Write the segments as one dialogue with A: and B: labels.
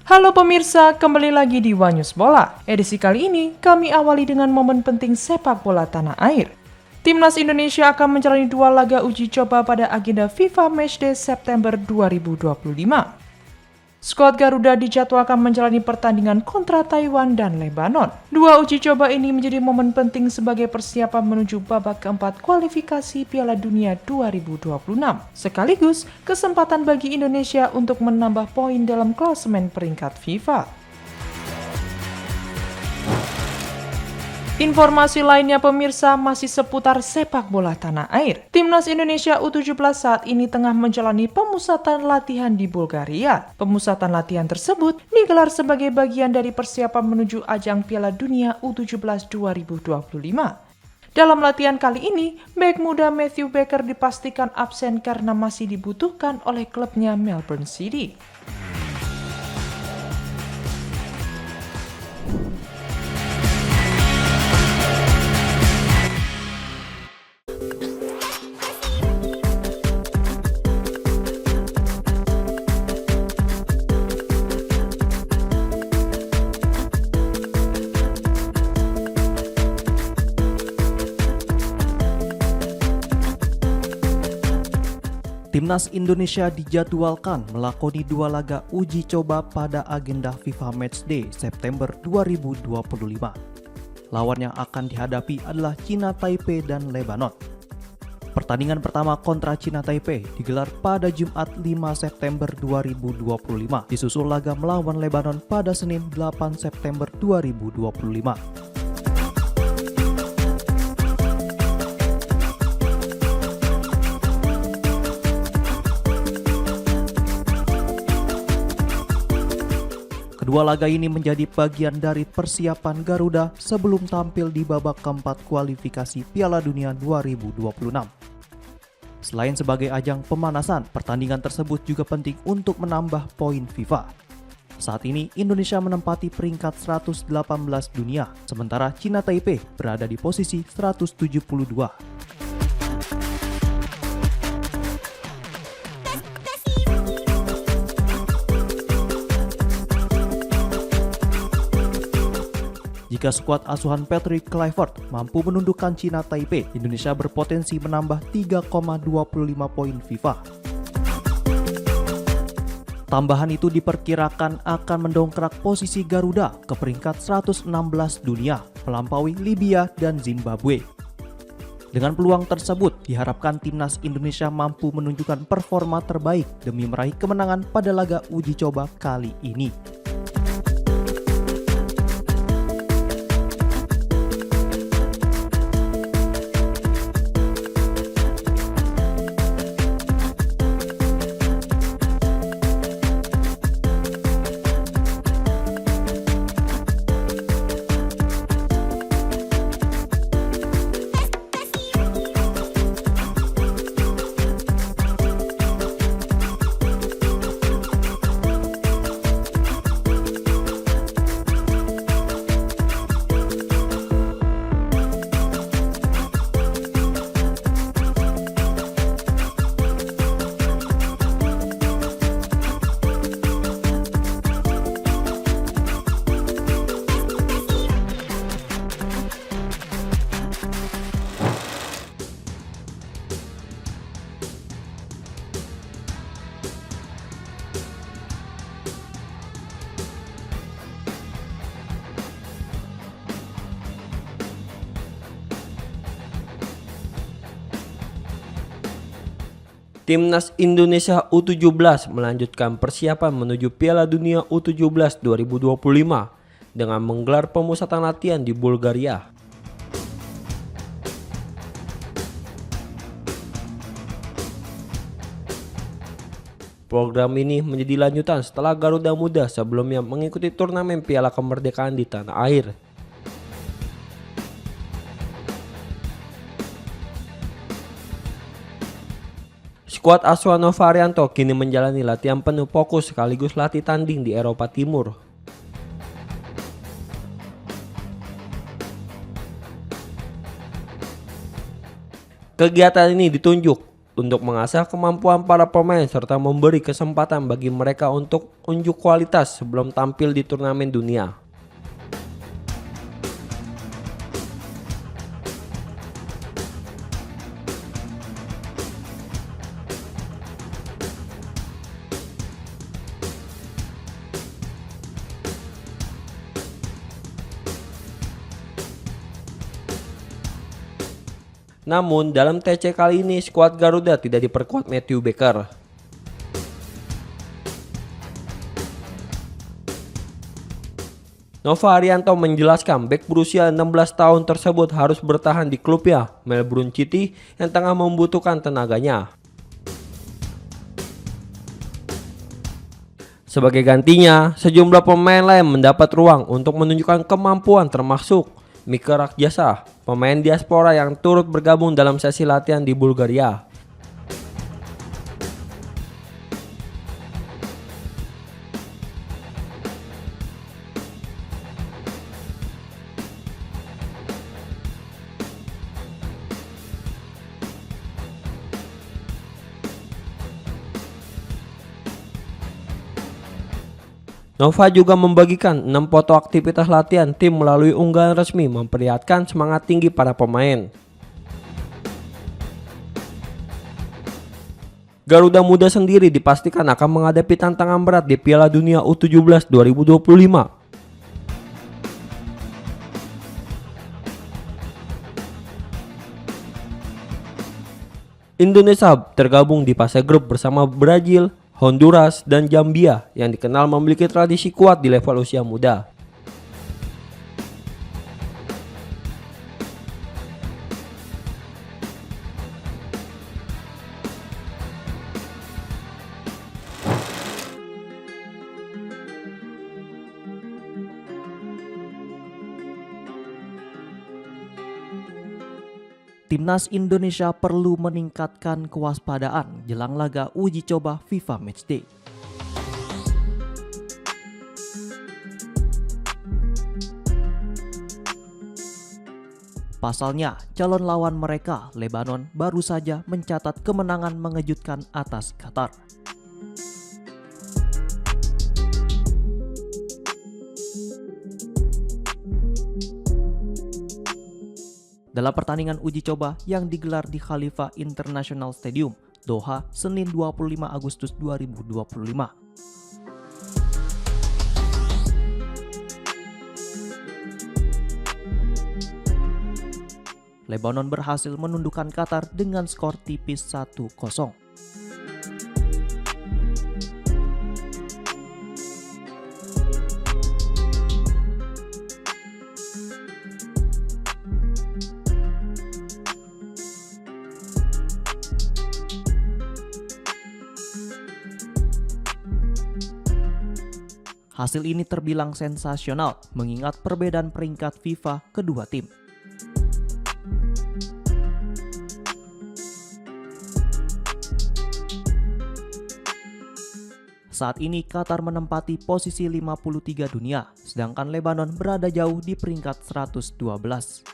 A: Halo pemirsa, kembali lagi di One News Bola. Edisi kali ini, kami awali dengan momen penting sepak bola tanah air. Timnas Indonesia akan menjalani 2 laga uji coba pada agenda FIFA Matchday September 2025. Skuad Garuda dijadwalkan menjalani pertandingan kontra Taiwan dan Lebanon. 2 uji coba ini menjadi momen penting sebagai persiapan menuju babak keempat kualifikasi Piala Dunia 2026. Sekaligus kesempatan bagi Indonesia untuk menambah poin dalam klasemen peringkat FIFA. Informasi lainnya pemirsa masih seputar sepak bola tanah air. Timnas Indonesia U17 saat ini tengah menjalani pemusatan latihan di Bulgaria. Pemusatan latihan tersebut digelar sebagai bagian dari persiapan menuju ajang Piala Dunia U17 2025. Dalam latihan kali ini, bek muda Matthew Baker dipastikan absen karena masih dibutuhkan oleh klubnya Melbourne City.
B: Timnas Indonesia dijadwalkan melakoni 2 laga uji coba pada agenda FIFA Matchday September 2025. Lawan yang akan dihadapi adalah China Taipei dan Lebanon. Pertandingan pertama kontra China Taipei digelar pada Jumat 5 September 2025, disusul laga melawan Lebanon pada Senin 8 September 2025. Kedua laga ini menjadi bagian dari persiapan Garuda sebelum tampil di babak keempat kualifikasi Piala Dunia 2026. Selain sebagai ajang pemanasan, pertandingan tersebut juga penting untuk menambah poin FIFA. Saat ini Indonesia menempati peringkat 118 dunia, sementara China Taipei berada di posisi 172. Jika skuad asuhan Patrick Kluivert mampu menundukkan China Taipei, Indonesia berpotensi menambah 3,25 poin FIFA. Tambahan itu diperkirakan akan mendongkrak posisi Garuda ke peringkat 116 dunia, melampaui Libya dan Zimbabwe. Dengan peluang tersebut, diharapkan Timnas Indonesia mampu menunjukkan performa terbaik demi meraih kemenangan pada laga uji coba kali ini.
C: Timnas Indonesia U17 melanjutkan persiapan menuju Piala Dunia U17 2025 dengan menggelar pemusatan latihan di Bulgaria. Program ini menjadi lanjutan setelah Garuda Muda sebelumnya mengikuti turnamen Piala Kemerdekaan di tanah air. Skuad asuhan Nova Arianto kini menjalani latihan penuh fokus sekaligus latih tanding di Eropa Timur. Kegiatan ini ditunjuk untuk mengasah kemampuan para pemain serta memberi kesempatan bagi mereka untuk unjuk kualitas sebelum tampil di turnamen dunia. Namun dalam TC kali ini skuad Garuda tidak diperkuat Matthew Baker. Nova Arianto menjelaskan bek berusia 16 tahun tersebut harus bertahan di klubnya Melbourne City yang tengah membutuhkan tenaganya. Sebagai gantinya, sejumlah pemain lain mendapat ruang untuk menunjukkan kemampuan termasuk Mika Rakjasa, pemain diaspora yang turut bergabung dalam sesi latihan di Bulgaria. Nova juga membagikan 6 foto aktivitas latihan tim melalui unggahan resmi memperlihatkan semangat tinggi para pemain. Garuda Muda sendiri dipastikan akan menghadapi tantangan berat di Piala Dunia U17 2025. Indonesia tergabung di fase grup bersama Brazil, Honduras, dan Zambia yang dikenal memiliki tradisi kuat di level usia muda.
B: Timnas Indonesia perlu meningkatkan kewaspadaan jelang laga uji coba FIFA Matchday. Pasalnya, calon lawan mereka, Lebanon, baru saja mencatat kemenangan mengejutkan atas Qatar. Dalam pertandingan uji coba yang digelar di Khalifa International Stadium, Doha, Senin 25 Agustus 2025. Lebanon berhasil menundukkan Qatar dengan skor tipis 1-0. Hasil ini terbilang sensasional mengingat perbedaan peringkat FIFA kedua tim. Saat ini Qatar menempati posisi 53 dunia, sedangkan Lebanon berada jauh di peringkat 112.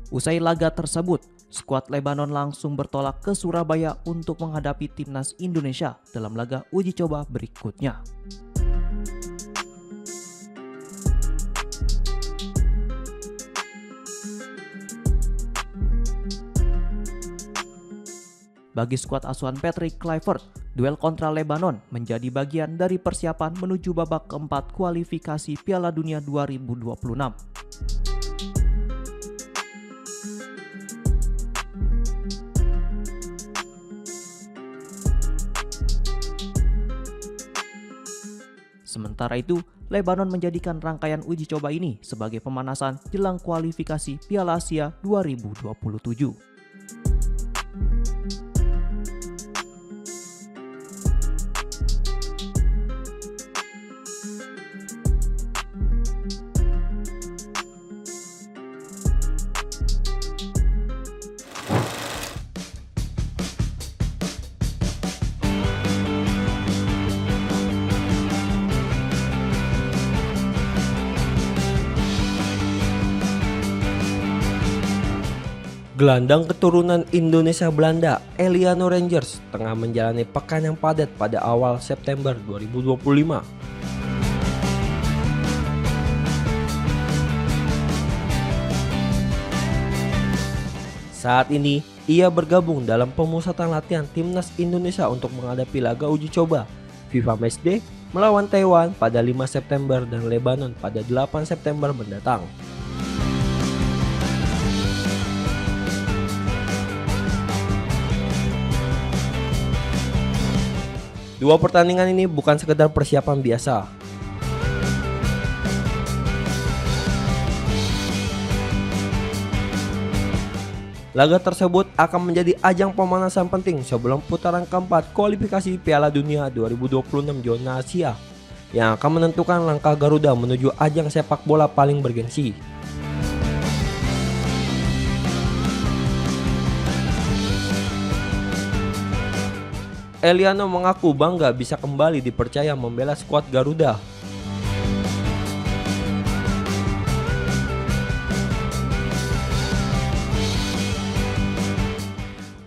B: Usai laga tersebut, skuad Lebanon langsung bertolak ke Surabaya untuk menghadapi timnas Indonesia dalam laga uji coba berikutnya. Bagi skuad asuhan Patrick Kluivert, duel kontra Lebanon menjadi bagian dari persiapan menuju babak keempat kualifikasi Piala Dunia 2026. Sementara itu, Lebanon menjadikan rangkaian uji coba ini sebagai pemanasan jelang kualifikasi Piala Asia 2027.
C: Gelandang keturunan Indonesia Belanda, Eliano Rangers, tengah menjalani pekan yang padat pada awal September 2025. Saat ini, ia bergabung dalam pemusatan latihan Timnas Indonesia untuk menghadapi laga uji coba FIFA Matchday melawan Taiwan pada 5 September dan Lebanon pada 8 September mendatang. Dua pertandingan ini bukan sekedar persiapan biasa. Laga tersebut akan menjadi ajang pemanasan penting sebelum putaran keempat kualifikasi Piala Dunia 2026 zona Asia yang akan menentukan langkah Garuda menuju ajang sepak bola paling bergengsi. Eliano mengaku bangga bisa kembali dipercaya membela skuad Garuda.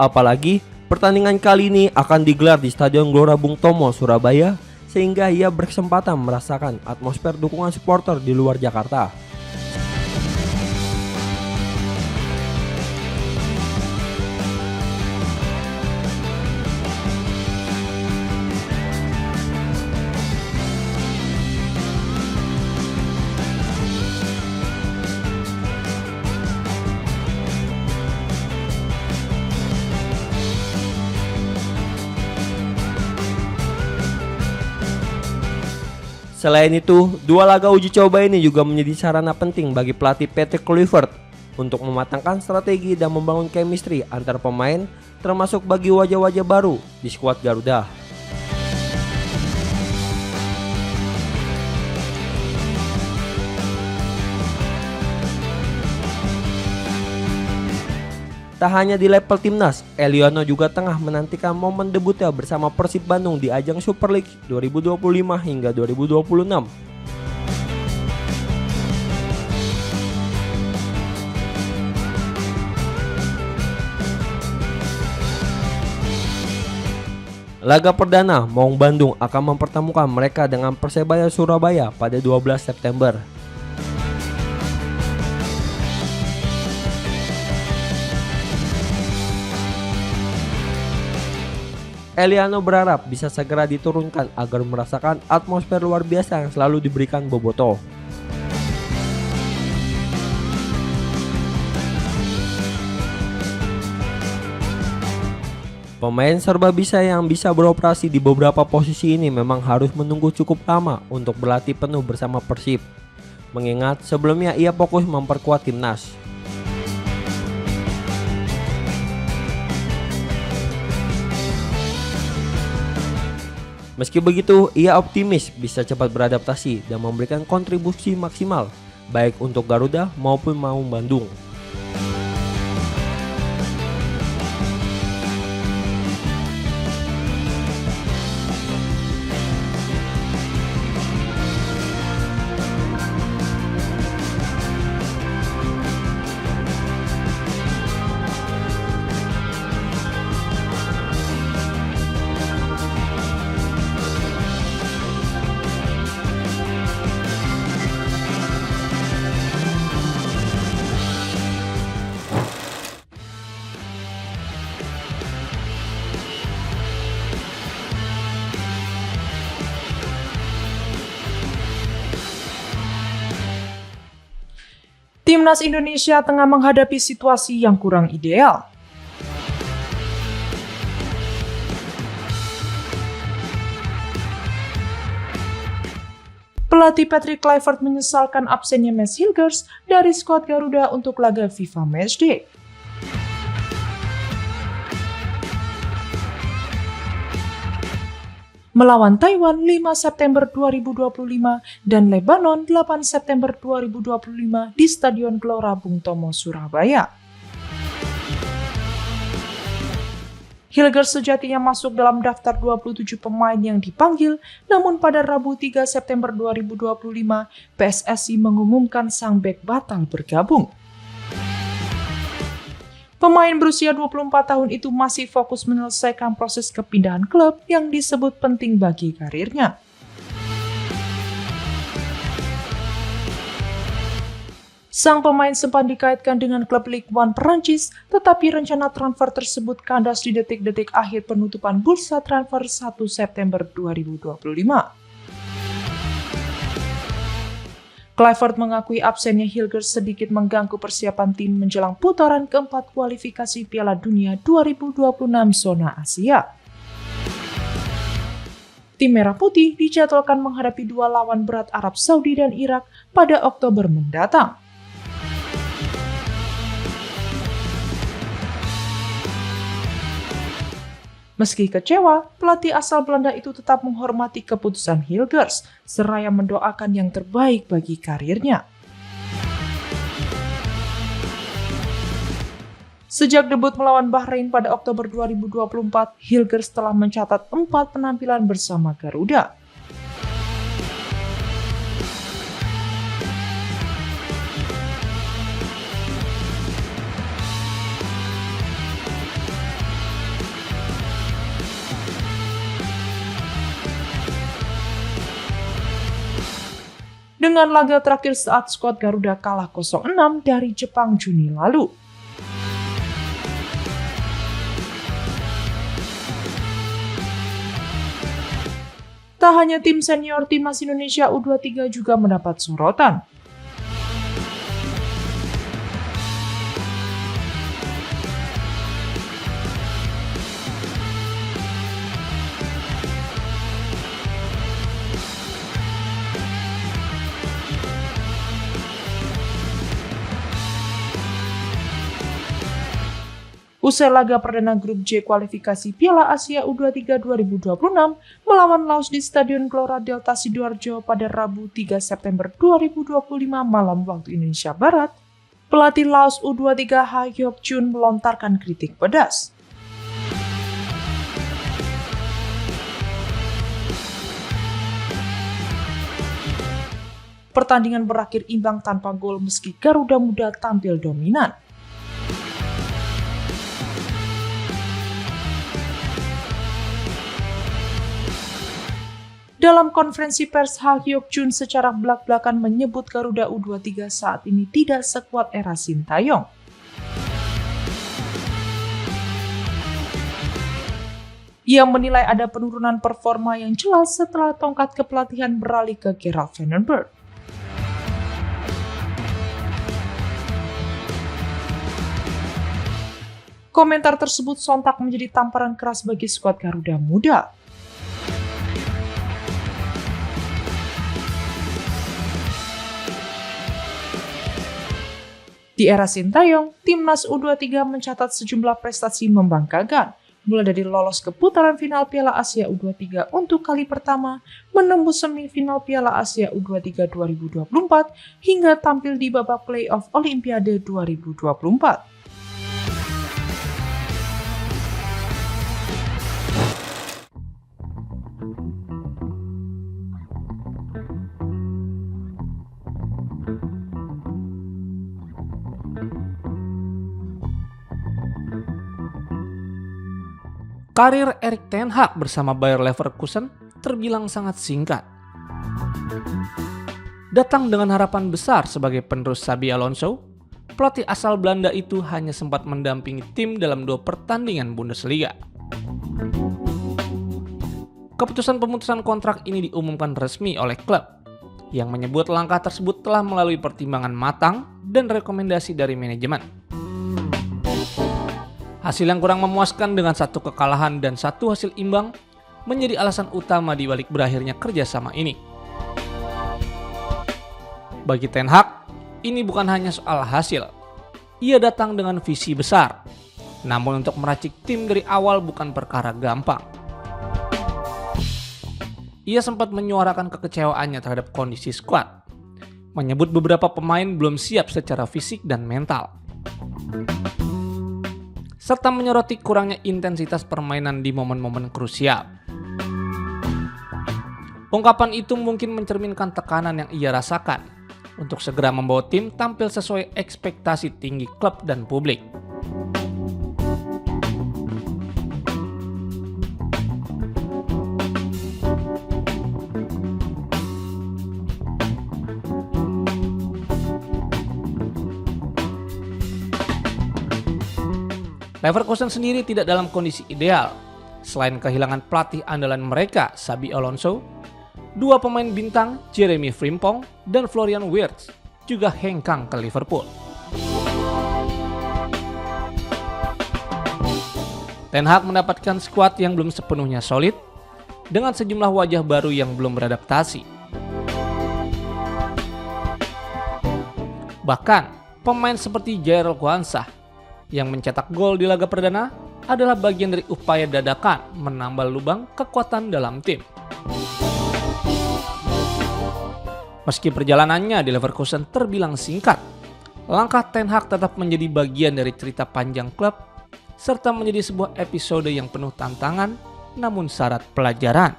C: Apalagi pertandingan kali ini akan digelar di Stadion Gelora Bung Tomo, Surabaya, sehingga ia berkesempatan merasakan atmosfer dukungan supporter di luar Jakarta. Selain itu, dua laga uji coba ini juga menjadi sarana penting bagi pelatih Patrick Kluivert untuk mematangkan strategi dan membangun chemistry antar pemain, termasuk bagi wajah-wajah baru di skuad Garuda. Tak hanya di level timnas, Eliano juga tengah menantikan momen debutnya bersama Persib Bandung di ajang Super League 2025 hingga 2026. Laga perdana Maung Bandung akan mempertemukan mereka dengan Persebaya Surabaya pada 12 September. Eliano berharap bisa segera diturunkan agar merasakan atmosfer luar biasa yang selalu diberikan Boboto. Pemain serba bisa yang bisa beroperasi di beberapa posisi ini memang harus menunggu cukup lama untuk berlatih penuh bersama Persib, mengingat sebelumnya ia fokus memperkuat timnas. Meski begitu, ia optimis bisa cepat beradaptasi dan memberikan kontribusi maksimal, baik untuk Garuda maupun Maung Bandung.
A: Timnas Indonesia tengah menghadapi situasi yang kurang ideal. Pelatih Patrick Kluivert menyesalkan absennya Mads Hilgers dari skuad Garuda untuk laga FIFA Matchday. Melawan Taiwan 5 September 2025 dan Lebanon 8 September 2025 di Stadion Gelora Bung Tomo, Surabaya. Hilgers sejatinya masuk dalam daftar 27 pemain yang dipanggil, namun pada Rabu 3 September 2025, PSSI mengumumkan sang bek batal bergabung. Pemain berusia 24 tahun itu masih fokus menyelesaikan proses kepindahan klub yang disebut penting bagi karirnya. Sang pemain sempat dikaitkan dengan klub Ligue 1 Perancis, tetapi rencana transfer tersebut kandas di detik-detik akhir penutupan bursa transfer 1 September 2025. Kluivert mengakui absennya Hilgers sedikit mengganggu persiapan tim menjelang putaran keempat kualifikasi Piala Dunia 2026 zona Asia. Tim Merah Putih dijadwalkan menghadapi dua lawan berat Arab Saudi dan Irak pada Oktober mendatang. Meski kecewa, pelatih asal Belanda itu tetap menghormati keputusan Hilgers, seraya mendoakan yang terbaik bagi karirnya. Sejak debut melawan Bahrain pada Oktober 2024, Hilgers telah mencatat 4 penampilan bersama Garuda. Dengan laga terakhir saat skuad Garuda kalah 0-6 dari Jepang Juni lalu. Tak hanya tim senior timnas Indonesia U23 juga mendapat sorotan. Usai laga perdana grup J kualifikasi Piala Asia U23 2026 melawan Laos di Stadion Gelora Delta Sidoarjo pada Rabu 3 September 2025 malam waktu Indonesia Barat, pelatih Laos U23 Ha Hyok Chun melontarkan kritik pedas. Pertandingan berakhir imbang tanpa gol meski Garuda Muda tampil dominan. Dalam konferensi pers, Ha Hyok Chun secara belak-belakan menyebut Garuda U23 saat ini tidak sekuat era Sintayong. Ia menilai ada penurunan performa yang jelas setelah tongkat kepelatihan beralih ke Gerald Vandenberg. Komentar tersebut sontak menjadi tamparan keras bagi skuad Garuda Muda. Di era Sintayong, timnas U23 mencatat sejumlah prestasi membanggakan, mulai dari lolos ke putaran final Piala Asia U23 untuk kali pertama, menembus semifinal Piala Asia U23 2024, hingga tampil di babak playoff Olimpiade 2024.
D: Karir Erik ten Hag bersama Bayer Leverkusen terbilang sangat singkat. Datang dengan harapan besar sebagai penerus Xabi Alonso, pelatih asal Belanda itu hanya sempat mendampingi tim dalam 2 pertandingan Bundesliga. Keputusan pemutusan kontrak ini diumumkan resmi oleh klub, yang menyebut langkah tersebut telah melalui pertimbangan matang dan rekomendasi dari manajemen. Hasil yang kurang memuaskan dengan 1 kekalahan dan 1 hasil imbang menjadi alasan utama di balik berakhirnya kerjasama ini. Bagi Ten Hag, ini bukan hanya soal hasil. Ia datang dengan visi besar, namun untuk meracik tim dari awal bukan perkara gampang. Ia sempat menyuarakan kekecewaannya terhadap kondisi skuad, menyebut beberapa pemain belum siap secara fisik dan mental, serta menyoroti kurangnya intensitas permainan di momen-momen krusial. Ungkapan itu mungkin mencerminkan tekanan yang ia rasakan untuk segera membawa tim tampil sesuai ekspektasi tinggi klub dan publik. Leverkusen sendiri tidak dalam kondisi ideal. Selain kehilangan pelatih andalan mereka, Xabi Alonso, dua pemain bintang, Jeremy Frimpong dan Florian Wirtz, juga hengkang ke Liverpool. Ten Hag mendapatkan skuad yang belum sepenuhnya solid, dengan sejumlah wajah baru yang belum beradaptasi. Bahkan, pemain seperti Jair Kwanzaa yang mencetak gol di laga perdana adalah bagian dari upaya dadakan menambal lubang kekuatan dalam tim. Meski perjalanannya di Leverkusen terbilang singkat, langkah Ten Hag tetap menjadi bagian dari cerita panjang klub serta menjadi sebuah episode yang penuh tantangan namun syarat pelajaran.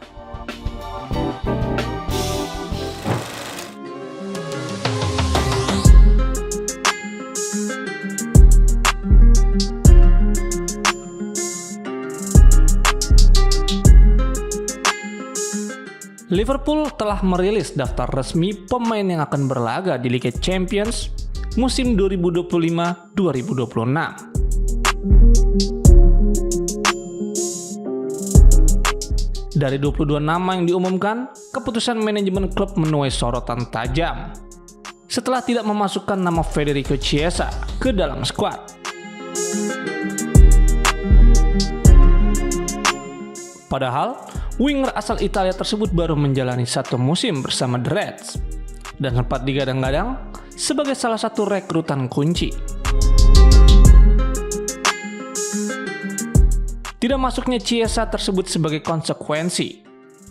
D: Liverpool telah merilis daftar resmi pemain yang akan berlaga di Liga Champions musim 2025-2026. Dari 22 nama yang diumumkan, keputusan manajemen klub menuai sorotan tajam setelah tidak memasukkan nama Federico Chiesa ke dalam skuad. Padahal, winger asal Italia tersebut baru menjalani satu musim bersama The Reds dan sempat digadang-gadang sebagai salah satu rekrutan kunci. Tidak masuknya Chiesa tersebut sebagai konsekuensi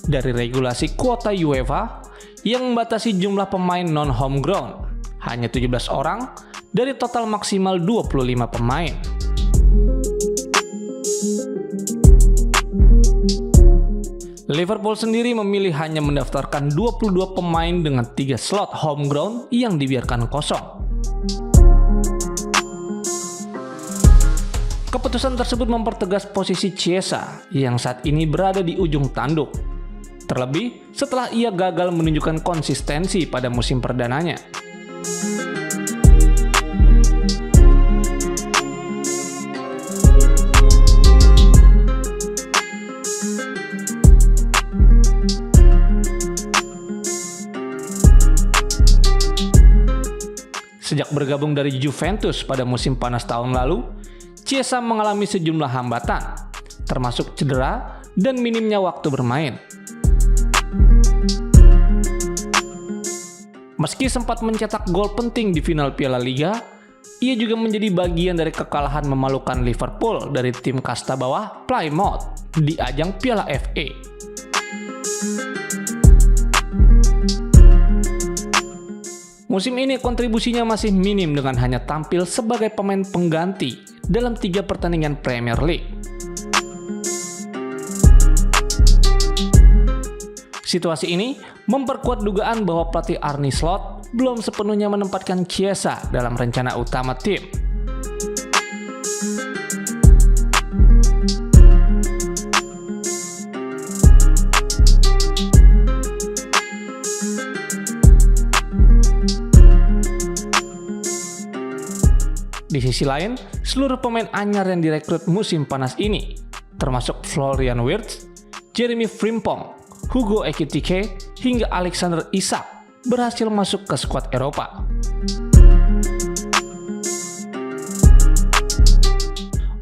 D: dari regulasi kuota UEFA yang membatasi jumlah pemain non-homegrown hanya 17 orang dari total maksimal 25 pemain. Liverpool sendiri memilih hanya mendaftarkan 22 pemain dengan 3 slot homegrown yang dibiarkan kosong. Keputusan tersebut mempertegas posisi Chiesa yang saat ini berada di ujung tanduk. Terlebih setelah ia gagal menunjukkan konsistensi pada musim perdananya. Sejak bergabung dari Juventus pada musim panas tahun lalu, Chiesa mengalami sejumlah hambatan, termasuk cedera dan minimnya waktu bermain. Meski sempat mencetak gol penting di final Piala Liga, ia juga menjadi bagian dari kekalahan memalukan Liverpool dari tim kasta bawah Plymouth di ajang Piala FA. Musim ini kontribusinya masih minim dengan hanya tampil sebagai pemain pengganti dalam 3 pertandingan Premier League. Situasi ini memperkuat dugaan bahwa pelatih Arne Slot belum sepenuhnya menempatkan Chiesa dalam rencana utama tim. Di sisi lain, seluruh pemain anyar yang direkrut musim panas ini, termasuk Florian Wirtz, Jeremy Frimpong, Hugo Ekitike, hingga Alexander Isak, berhasil masuk ke skuad Eropa.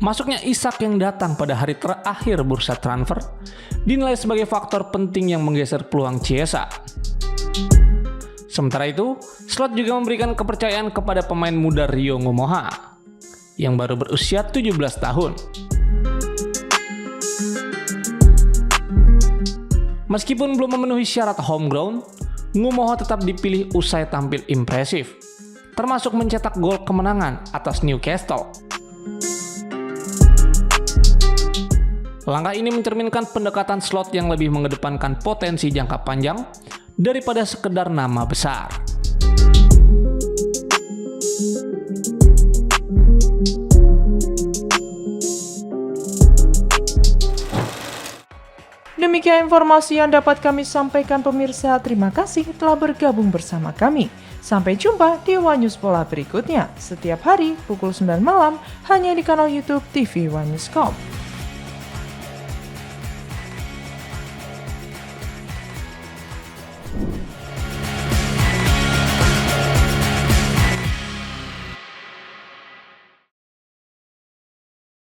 D: Masuknya Isak yang datang pada hari terakhir bursa transfer dinilai sebagai faktor penting yang menggeser peluang Chiesa. Sementara itu, Slot juga memberikan kepercayaan kepada pemain muda Rio Ngumoha yang baru berusia 17 tahun. Meskipun belum memenuhi syarat homegrown, Ngumoha tetap dipilih usai tampil impresif, termasuk mencetak gol kemenangan atas Newcastle. Langkah ini mencerminkan pendekatan Slot yang lebih mengedepankan potensi jangka panjang daripada sekedar nama besar.
A: Demikian Demikian informasi yang dapat kami sampaikan pemirsa. Terima kasih telah bergabung bersama kami. Sampai jumpa di One News Bola berikutnya. Setiap hari pukul 9 malam hanya di kanal YouTube TV One News.com.